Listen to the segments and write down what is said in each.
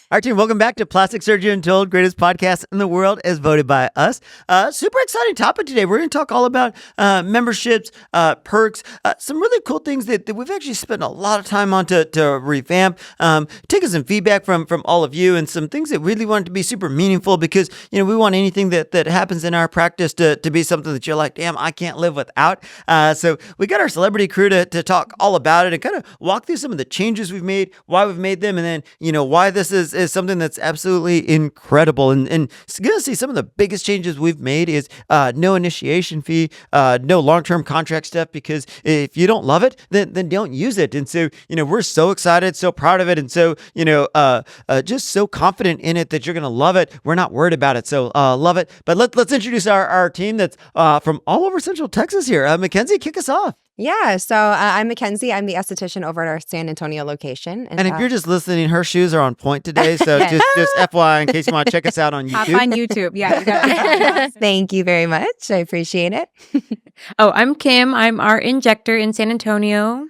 All right, team, welcome back to Plastic Surgery Untold, greatest podcast in the world as voted by us. Super exciting topic today. We're going to talk all about memberships, perks, some really cool things that we've actually spent a lot of time on to revamp, taking some feedback from all of you and some things that really wanted to be super meaningful because, we want anything that happens in our practice to be something that you're like, damn, I can't live without. So we got our celebrity crew to talk all about it and kind of walk through some of the changes we've made, why we've made them, and then, why this is something that's absolutely incredible. And going to see some of the biggest changes we've made is no initiation fee, no long-term contract stuff, because if you don't love it, then don't use it. And so, we're so excited, so proud of it, and so, just so confident in it that you're going to love it. We're not worried about it. So love it. But let's introduce our team that's from all over Central Texas here. Mackenzie, kick us off. Yeah, so I'm Mackenzie. I'm the esthetician over at our San Antonio location. And if you're just listening, her shoes are on point today. So just FYI, in case you want to check us out on YouTube. Hop on YouTube. Yeah. You got Thank you very much. I appreciate it. I'm Kim. I'm our injector in San Antonio.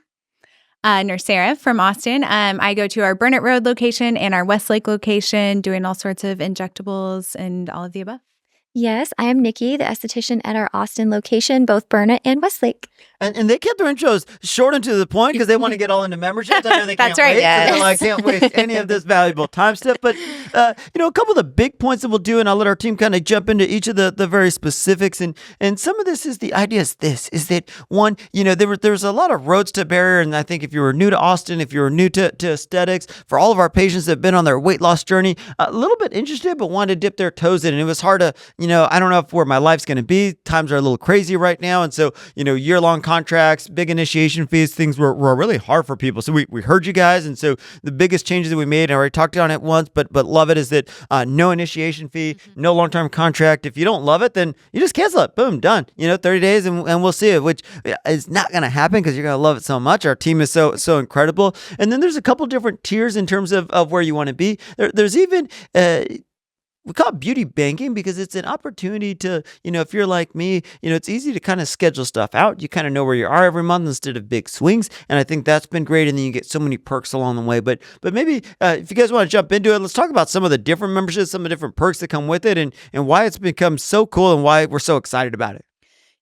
Nurse Sarah from Austin. I go to our Burnet Road location and our Westlake location, doing all sorts of injectables and all of the above. Yes, I am Nikki, the esthetician at our Austin location, both Burnet and Westlake. And they kept their intros short and to the point because they want to get all into memberships. I know they can't wait. Yes. They're like, can't waste any of this valuable time stuff. But, a couple of the big points that we'll do, and I'll let our team kind of jump into each of the very specifics. And some of this is the idea is that one, there's a lot of roads to barrier. And I think if you were new to Austin, if you were new to aesthetics, for all of our patients that have been on their weight loss journey, a little bit interested, but wanted to dip their toes in. And it was hard to, I don't know where my life's going to be. Times are a little crazy right now. And so, year-long contracts, big initiation fees, things were really hard for people. So we heard you guys. And so the biggest changes that we made, and I already talked on it once, but love it, is that no initiation fee, no long-term contract. If you don't love it, then you just cancel it. Boom, done. 30 days and we'll see it, which is not going to happen because you're going to love it so much. Our team is so incredible. And then there's a couple different tiers in terms of where you want to be. There's even... we call it beauty banking because it's an opportunity to, if you're like me, it's easy to kind of schedule stuff out. You kind of know where you are every month instead of big swings. And I think that's been great. And then you get so many perks along the way. But maybe if you guys want to jump into it, let's talk about some of the different memberships, some of the different perks that come with it and why it's become so cool and why we're so excited about it.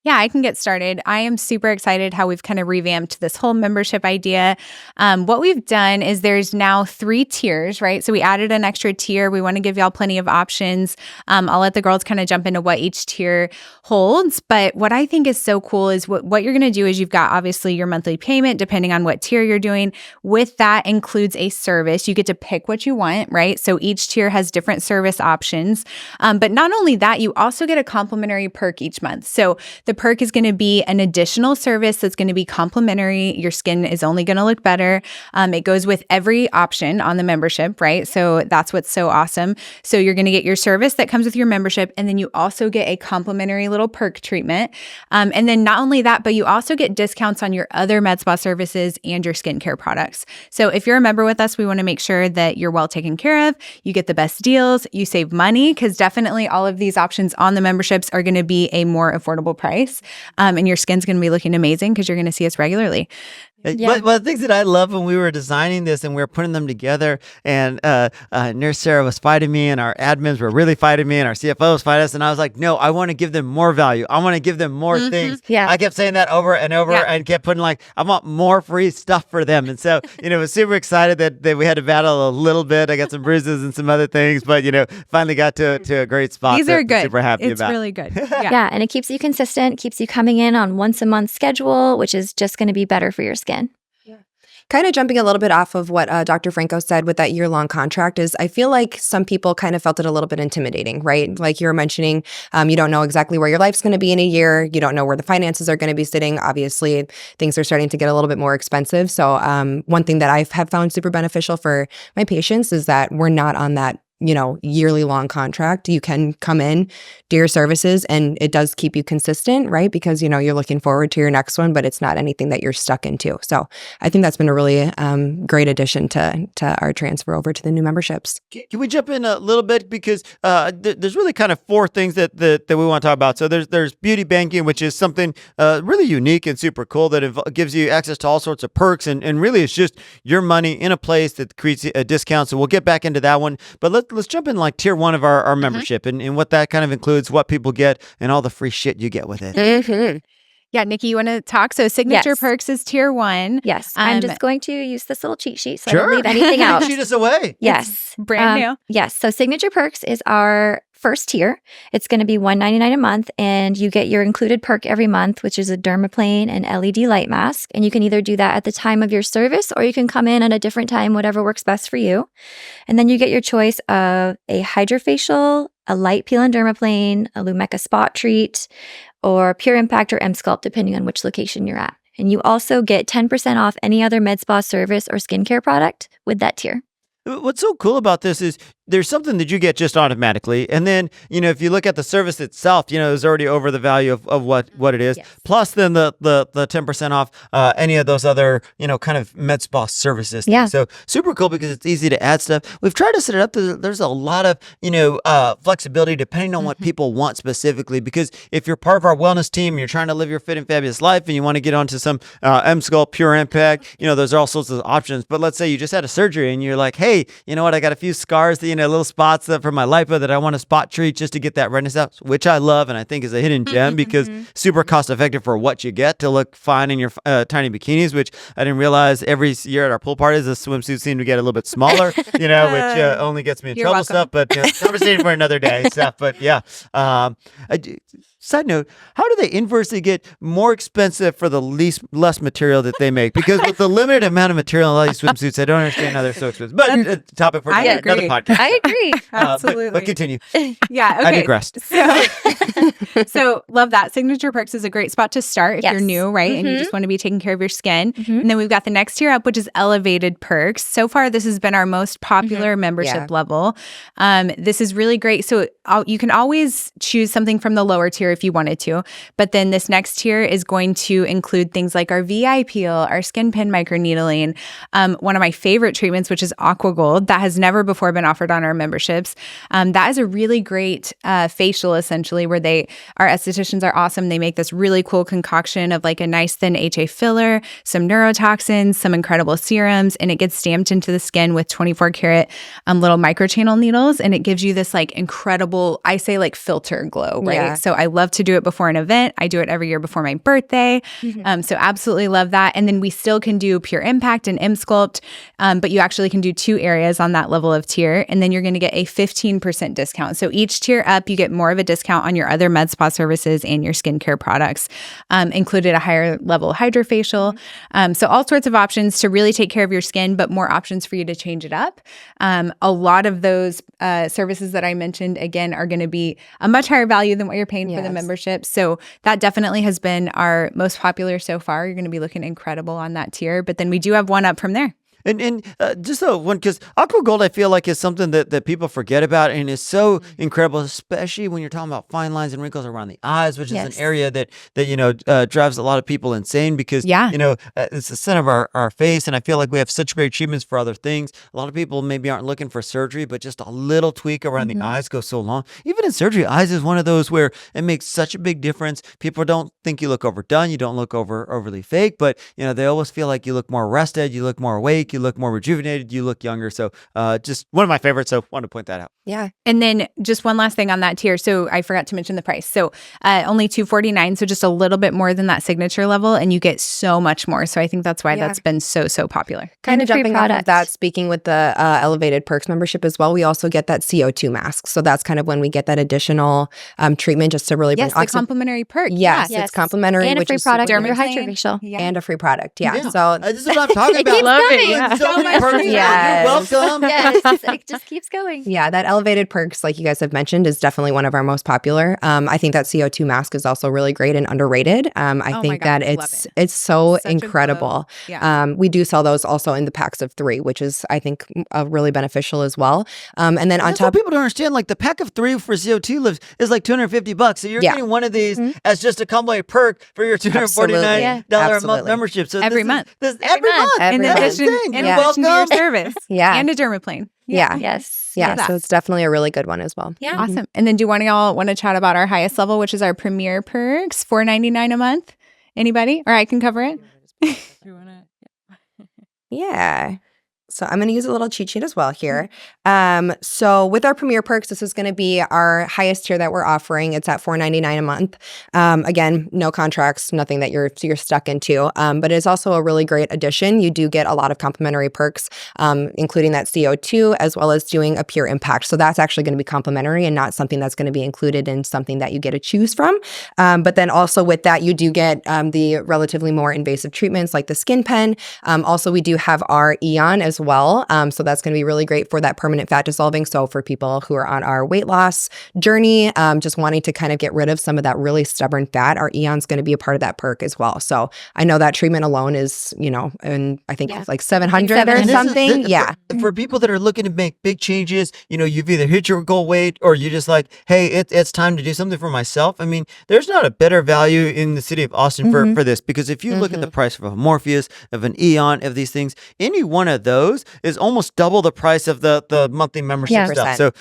Yeah, I can get started. I am super excited how we've kind of revamped this whole membership idea. What we've done is there's now 3 tiers, right? So we added an extra tier. We want to give y'all plenty of options. I'll let the girls kind of jump into what each tier holds. But what I think is so cool is what you're going to do is you've got obviously your monthly payment depending on what tier you're doing. With that includes a service. You get to pick what you want, right? So each tier has different service options. But not only that, you also get a complimentary perk each month. So the perk is going to be an additional service that's going to be complimentary. Your skin is only going to look better. It goes with every option on the membership, right? So that's what's so awesome. So you're going to get your service that comes with your membership, and then you also get a complimentary little perk treatment. And then not only that, but you also get discounts on your other Medspa services and your skincare products. So if you're a member with us, we want to make sure that you're well taken care of. You get the best deals. You save money because definitely all of these options on the memberships are going to be a more affordable price. And your skin's going to be looking amazing because you're going to see us regularly. Yeah. One of the things that I love when we were designing this and we were putting them together, and Nurse Sarah was fighting me, and our admins were really fighting me, and our CFO was fighting us, and I was like, no, I want to give them more value. I want to give them more things. Yeah. I kept saying that over and over and kept putting I want more free stuff for them. And so, I was super excited that we had to battle a little bit. I got some bruises and some other things, but, finally got to a great spot. These are good. Super happy it's about. really good. Yeah, and it keeps you consistent, keeps you coming in on once a month schedule, which is just going to be better for your skin. Kind of jumping a little bit off of what Dr. Franco said with that year-long contract is I feel like some people kind of felt it a little bit intimidating, right? Like you were mentioning, you don't know exactly where your life's going to be in a year. You don't know where the finances are going to be sitting. Obviously, things are starting to get a little bit more expensive. So one thing that I have found super beneficial for my patients is that we're not on that yearly long contract. You can come in, do your services, and it does keep you consistent, right? Because, you're looking forward to your next one, but it's not anything that you're stuck into. So I think that's been a really great addition to our transfer over to the new memberships. Can we jump in a little bit? Because there's really kind of four things that we want to talk about. So there's beauty banking, which is something really unique and super cool that gives you access to all sorts of perks. And really it's just your money in a place that creates a discount. So we'll get back into that one. But let's jump in like tier one of our membership and what that kind of includes, what people get, and all the free shit you get with it. Mm-hmm. Yeah, Nikki, you want to talk? So signature Yes. perks is tier one. Yes, I'm just going to use this little cheat sheet so I Sure. don't leave anything out. Cheat us away. Yes. Brand new. Yes. So signature perks is our first tier. It's going to be $199 a month, and you get your included perk every month, which is a dermaplane and LED light mask. And you can either do that at the time of your service, or you can come in at a different time, whatever works best for you. And then you get your choice of a hydrofacial, a light peel and dermaplane, a Lumecca spot treat, or Pure Impact or M-Sculpt, depending on which location you're at. And you also get 10% off any other med spa service or skincare product with that tier. What's so cool about this is there's something that you get just automatically. And then, if you look at the service itself, it's already over the value of what it is. Yes. Plus then the 10% off any of those other, kind of med spa services. Yeah. So super cool because it's easy to add stuff. We've tried to set it up. There's a lot of, flexibility depending on what people want specifically. Because if you're part of our wellness team, you're trying to live your fit and fabulous life and you want to get onto some M-Sculpt, Pure Impact, there's all sorts of options. But let's say you just had a surgery and you're like, hey, you know what? I got a few scars, little spots from my lipo that I want to spot treat just to get that redness out, which I love and I think is a hidden gem because super cost effective for what you get to look fine in your tiny bikinis, which I didn't realize every year at our pool parties, the swimsuits seem to get a little bit smaller, which only gets me in You're trouble welcome. stuff, but conversation for another day stuff. But yeah. Side note, how do they inversely get more expensive for the less material that they make? Because with the limited amount of material in all these swimsuits, I don't understand how they're so expensive. But topic for I another agree. podcast. I agree. Absolutely. But continue. Yeah, I okay. digressed. So love that. Signature perks is a great spot to start if Yes. you're new, right? And you just want to be taking care of your skin. And then we've got the next tier up, which is elevated perks. So far, this has been our most popular membership level. This is really great. So you can always choose something from the lower tier if you wanted to. But then this next tier is going to include things like our VI peel, our skin pin microneedling, one of my favorite treatments, which is Aqua Gold, that has never before been offered on our memberships. That is a really great facial, essentially, where our estheticians are awesome. They make this really cool concoction of like a nice thin HA filler, some neurotoxins, some incredible serums, and it gets stamped into the skin with 24 karat little microchannel needles, and it gives you this like incredible, I say like filter glow, right? Yeah. So I love to do it before an event. I do it every year before my birthday. So absolutely love that. And then we still can do Pure Impact and M-Sculpt, but you actually can do 2 areas on that level of tier, and then you're going to get a 15% discount. So each tier up, you get more of a discount on your other med spa services and your skincare products, included a higher level hydrofacial. So all sorts of options to really take care of your skin, but more options for you to change it up. A lot of those services that I mentioned, again, are going to be a much higher value than what you're paying for the membership. So that definitely has been our most popular so far. You're going to be looking incredible on that tier, but then we do have one up from there. And just one, because Aqua Gold, I feel like is something that people forget about and is so incredible, especially when you're talking about fine lines and wrinkles around the eyes, which is an area that drives a lot of people insane because, it's the center of our face. And I feel like we have such great treatments for other things. A lot of people maybe aren't looking for surgery, but just a little tweak around the eyes goes so long. Even in surgery, eyes is one of those where it makes such a big difference. People don't think you look overdone. You don't look overly fake, but, they always feel like you look more rested. You look more awake. You look more rejuvenated, you look younger. So just one of my favorites. So wanted to point that out. Yeah. And then just one last thing on that tier. So I forgot to mention the price. So only $249. So just a little bit more than that signature level. And you get so much more. So I think that's why that's been so popular. Kind of free jumping off of product. that, speaking with the elevated perks membership as well, we also get that CO2 mask. So that's kind of when we get that additional treatment just to really bring Yes, the complimentary perk. Yes, it's complimentary. And a which free is product super for your nice. hydrofacial. Yeah. And a free product. Yeah. Yeah. So This is what I'm talking It about. keeps coming. and so many perks. Yes. You're welcome. Yes, it just keeps going. Yeah, that elevated perks, like you guys have mentioned, is definitely one of our most popular. I think that CO2 mask is also really great and underrated. I think God, that I love it's so Such a incredible. glow. Yeah. We do sell those also in the packs of 3, which is, I think, really beneficial as well. And then on That's what top, people don't understand. Like the pack of 3 for CO2 lives is like $250. So you're Yeah. getting one of these as just a complimentary perk for your $249 Absolutely. a month Absolutely. membership. So Every this month. Is, every month. Every In month. addition, Insane. in You're addition to your welcome. service. Yeah. And a dermaplane. yeah. Yes. Yeah, Love so that. it's definitely a really good one as well. Yeah. Awesome. And then do one of y'all want to chat about our highest level, which is our premier perks, $4.99 a month? Anybody? Or I can cover it. Yeah. So I'm going to use a little cheat sheet as well here. So with our Premier Perks, this is going to be our highest tier that we're offering. It's at $4.99 a month. Again, no contracts, nothing that you're stuck into. But it's also a really great addition. You do get a lot of complimentary perks, including that CO2, as well as doing a Pure Impact. So that's actually going to be complimentary and not something that's going to be included in something that you get to choose from. But then also with that, you do get the relatively more invasive treatments like the skin pen. Also, we do have our Eon as well. So that's going to be really great for that permanent fat dissolving. So for people who are on our weight loss journey, just wanting to kind of get rid of some of that really stubborn fat, our Eon's going to be a part of that perk as well. So I know that treatment alone is, and I think it's like 700 or And this is something. For people that are looking to make big changes, you've either hit your goal weight or you're just like, hey, it's time to do something for myself. I mean, there's not a better value in the city of Austin for this, because if you look at the price of a Morpheus, of an Eon, of these things, any one of those is almost double the price of the monthly membership Yeah. stuff. So,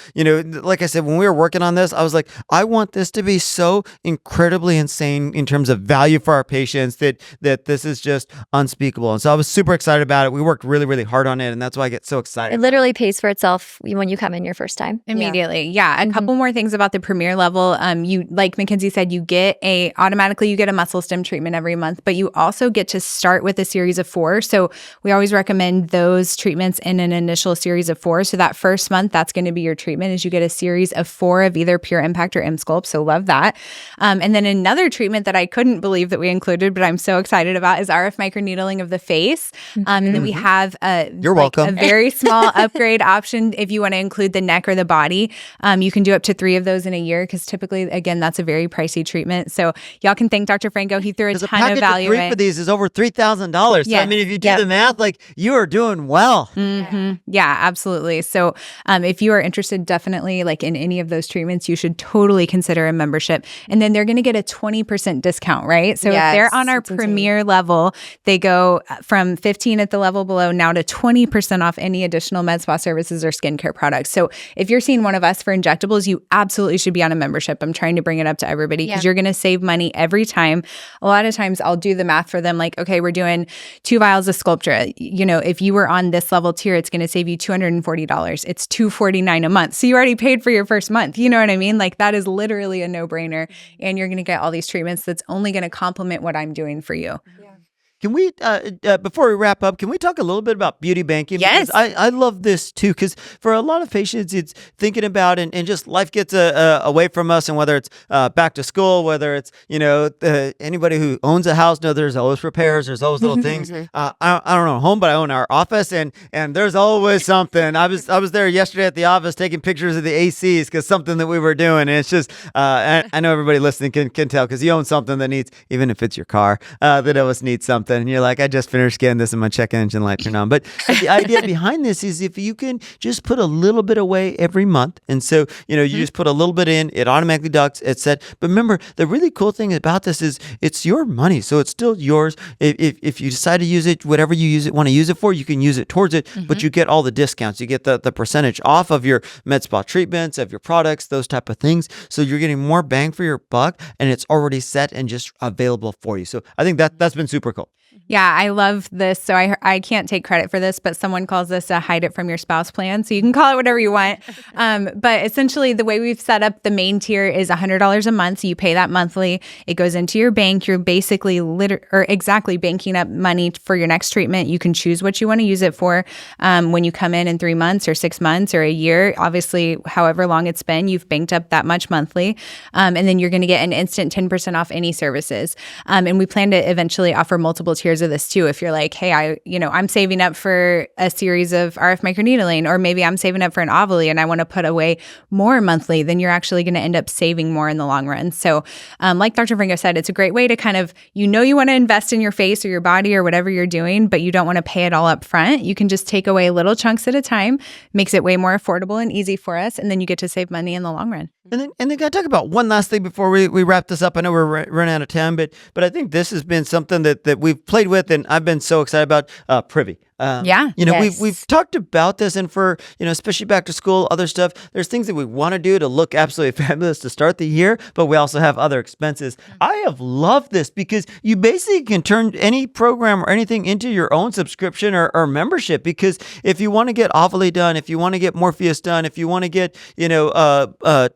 like I said, when we were working on this, I was like, I want this to be so incredibly insane in terms of value for our patients that this is just unspeakable. And so I was super excited about it. We worked really, really hard on it, and that's why I get so excited. It literally pays for itself when you come in your first time. Immediately. Yeah. A couple more things about the premier level. You, like Mackenzie said, you get automatically you get a muscle stim treatment every month, but you also get to start with a series of 4. So we always recommend those treatments in an initial series of 4. So that first month, that's going to be your treatment, is you get a series of 4 of either Pure Impact or M-Sculpt. So love that. And then another treatment that I couldn't believe that we included, but I'm so excited about, is RF microneedling of the face. And then we have You're welcome. a very small upgrade option if you want to include the neck or the body. You can do up to 3 of those in a year, because typically, again, that's a very pricey treatment. So y'all can thank Dr. Franco. He threw a Because a ton package of value of 3 in. for these is over $3,000. So, Yeah. I mean, if you do the math, like, you are doing well. Yeah, absolutely. So if you are interested, definitely, like in any of those treatments, you should totally consider a membership. And then they're going to get a 20% discount, right? So if they're on our it's insane. premier level, they go from 15 at the level below now to 20% off any additional Medspa services or skincare products. So if you're seeing one of us for injectables, you absolutely should be on a membership. I'm trying to bring it up to everybody because you're going to save money every time. A lot of times I'll do the math for them, like, okay, we're doing 2 vials of Sculptra. If you were on this level tier, it's going to save you $240. It's $249 a month. So you already paid for your first month. You know what I mean? Like, that is literally a no-brainer. And you're going to get all these treatments that's only going to complement what I'm doing for you. Can we, before we wrap up, can we talk a little bit about beauty banking? Yes. Because I love this too, because for a lot of patients, it's thinking about and just life gets away from us, and whether it's back to school, whether it's, anybody who owns a house, there's always repairs, there's always little things. I don't own a home, but I own our office, and there's always something. I was there yesterday at the office taking pictures of the ACs because something that we were doing, and it's just, I know everybody listening can tell, because you own something that needs, even if it's your car, that always needs something. And you're like, I just finished getting this and my check engine light turned on. But the idea behind this is if you can just put a little bit away every month. And so, you just put a little bit in, it automatically deducts, it's set. But remember, the really cool thing about this is it's your money. So it's still yours. If you decide to use it, whatever you want to use it for, you can use it towards it, but you get all the discounts. You get the percentage off of your Medspa treatments, of your products, those type of things. So you're getting more bang for your buck, and it's already set and just available for you. So I think that's been super cool. Yeah, I love this. So I can't take credit for this, but someone calls this a hide it from your spouse plan. So you can call it whatever you want. But essentially, the way we've set up the main tier is $100 a month. So you pay that monthly. It goes into your bank. You're basically exactly banking up money for your next treatment. You can choose what you want to use it for when you come in 3 months or 6 months or a year. Obviously, however long it's been, you've banked up that much monthly. And then you're going to get an instant 10% off any services. And we plan to eventually offer multiple tiers tiers of this too. If you're like, hey, I'm saving up for a series of RF microneedling, or maybe I'm saving up for an ovule and I want to put away more monthly, then you're actually going to end up saving more in the long run. So like Dr. Franco said, it's a great way to kind of, you want to invest in your face or your body or whatever you're doing, but you don't want to pay it all up front. You can just take away little chunks at a time, makes it way more affordable and easy for us. And then you get to save money in the long run. And then gotta talk about one last thing before we wrap this up. I know we're running out of time, but I think this has been something that we've played with, and I've been so excited about Privy. We've talked about this, and for especially back to school, other stuff. There's things that we want to do to look absolutely fabulous to start the year, but we also have other expenses. I have loved this because you basically can turn any program or anything into your own subscription or membership. Because if you want to get ovule done, if you want to get Morpheus done, if you want to get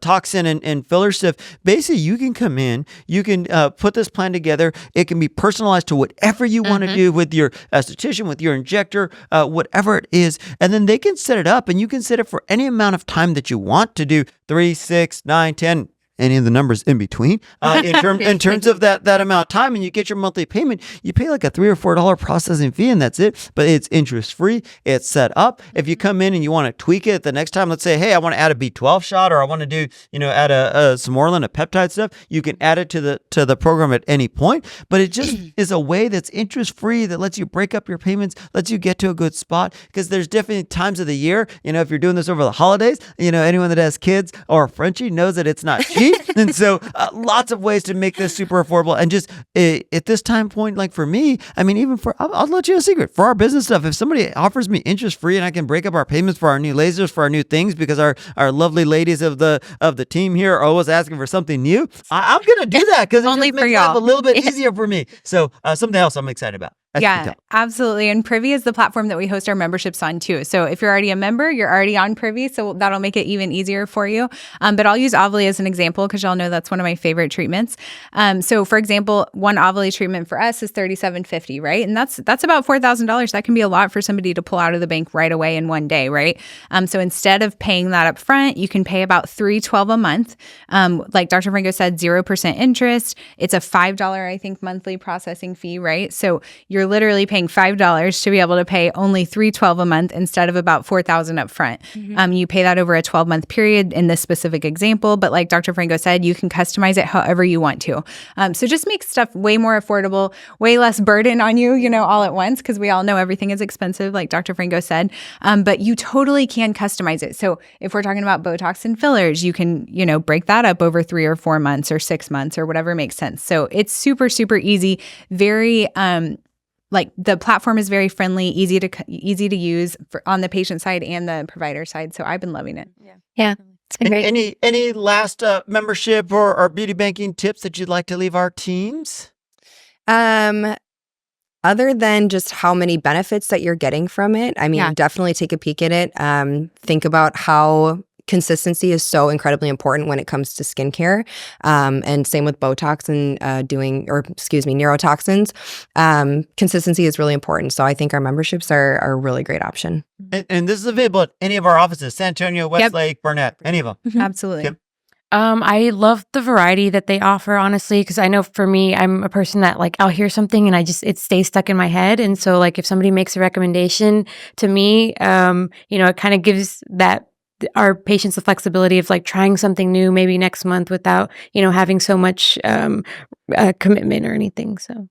toxin and filler stuff, basically you can come in, you can put this plan together. It can be personalized to whatever you want to do with your esthetician, with your injector, whatever it is, and then they can set it up, and you can set it for any amount of time that you want to do, 3, 6, 9, 10, any of the numbers in between, in terms of that amount of time, and you get your monthly payment. You pay like a $3 or $4 processing fee, and that's it. But it's interest free. It's set up. If you come in and you want to tweak it the next time, let's say, hey, I want to add a B12 shot, or I want to do, add some Orlin, a peptide stuff. You can add it to the program at any point. But it just is a way that's interest free, that lets you break up your payments, lets you get to a good spot. Because there's definitely times of the year, if you're doing this over the holidays, anyone that has kids or a Frenchie knows that it's not cheap. And so lots of ways to make this super affordable. And just at this time point, like for me, even I'll let you know a secret. For our business stuff, if somebody offers me interest free and I can break up our payments for our new lasers, for our new things, because our lovely ladies of the team here are always asking for something new, I'm going to do that because it Only just for makes y'all. life a little bit easier for me. So something else I'm excited about. Yeah, absolutely. And Privy is the platform that we host our memberships on too. So if you're already a member, you're already on Privy. So that'll make it even easier for you. But I'll use ovule as an example because y'all know that's one of my favorite treatments. So for example, one ovule treatment for us is $3,750, right? And that's about $4,000. That can be a lot for somebody to pull out of the bank right away in one day, right? So instead of paying that up front, you can pay about $312 a month. Like Dr. Franco said, 0% interest. It's a $5, I think, monthly processing fee, right? So you're literally paying $5 to be able to pay only $312 a month instead of about $4,000 up front. You pay that over a 12-month period in this specific example, but like Dr. Franco said, you can customize it however you want to. So just make stuff way more affordable, way less burden on you, all at once, because we all know everything is expensive, like Dr. Franco said, but you totally can customize it. So if we're talking about Botox and fillers, you can, break that up over 3 or 4 months or 6 months or whatever makes sense. So it's super, super easy, very, like the platform is very friendly, easy to use on the patient side and the provider side. So I've been loving it. Yeah. It's been great. Any last membership or beauty banking tips that you'd like to leave our teams? Other than just how many benefits that you're getting from it, definitely take a peek at it. Think about how consistency is so incredibly important when it comes to skincare. And same with Botox and neurotoxins. Consistency is really important. So I think our memberships are a really great option. And this is available at any of our offices, San Antonio, Westlake, Burnet, any of them. Absolutely. Yep. I love the variety that they offer, honestly, because I know for me, I'm a person that I'll hear something and it stays stuck in my head. And so if somebody makes a recommendation to me, it kind of gives our patients the flexibility of trying something new maybe next month without, having so much commitment or anything. So.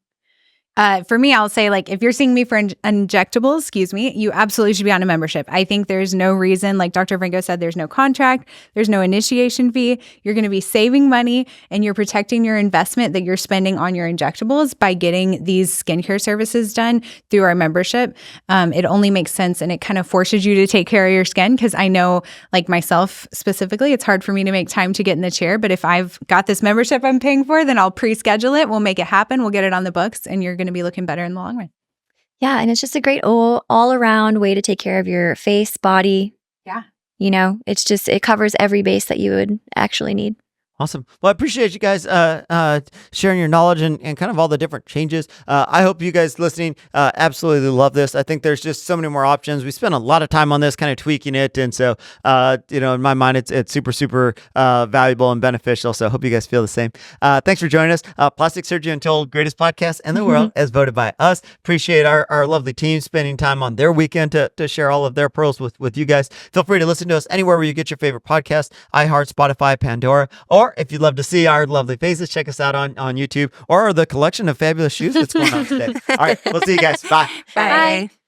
For me, I'll say if you're seeing me for injectables, you absolutely should be on a membership. I think there's no reason, like Dr. Franco said, there's no contract, there's no initiation fee. You're going to be saving money and you're protecting your investment that you're spending on your injectables by getting these skincare services done through our membership. It only makes sense and it kind of forces you to take care of your skin because I know, like myself specifically, it's hard for me to make time to get in the chair. But if I've got this membership I'm paying for, then I'll pre-schedule it. We'll make it happen. We'll get it on the books and you're going to be looking better in the long run. Yeah. And it's just a great all around way to take care of your face, body. Yeah. It covers every base that you would actually need. Awesome. Well, I appreciate you guys sharing your knowledge and kind of all the different changes. I hope you guys listening absolutely love this. I think there's just so many more options. We spent a lot of time on this, kind of tweaking it, and so in my mind, it's super valuable and beneficial. So I hope you guys feel the same. Thanks for joining us. Plastic Surgery Untold, greatest podcast in the world, as voted by us. Appreciate our lovely team spending time on their weekend to share all of their pearls with you guys. Feel free to listen to us anywhere where you get your favorite podcast: iHeart, Spotify, Pandora, or if you'd love to see our lovely faces, check us out on YouTube or the collection of fabulous shoes that's going on today. All right, we'll see you guys. Bye. Bye.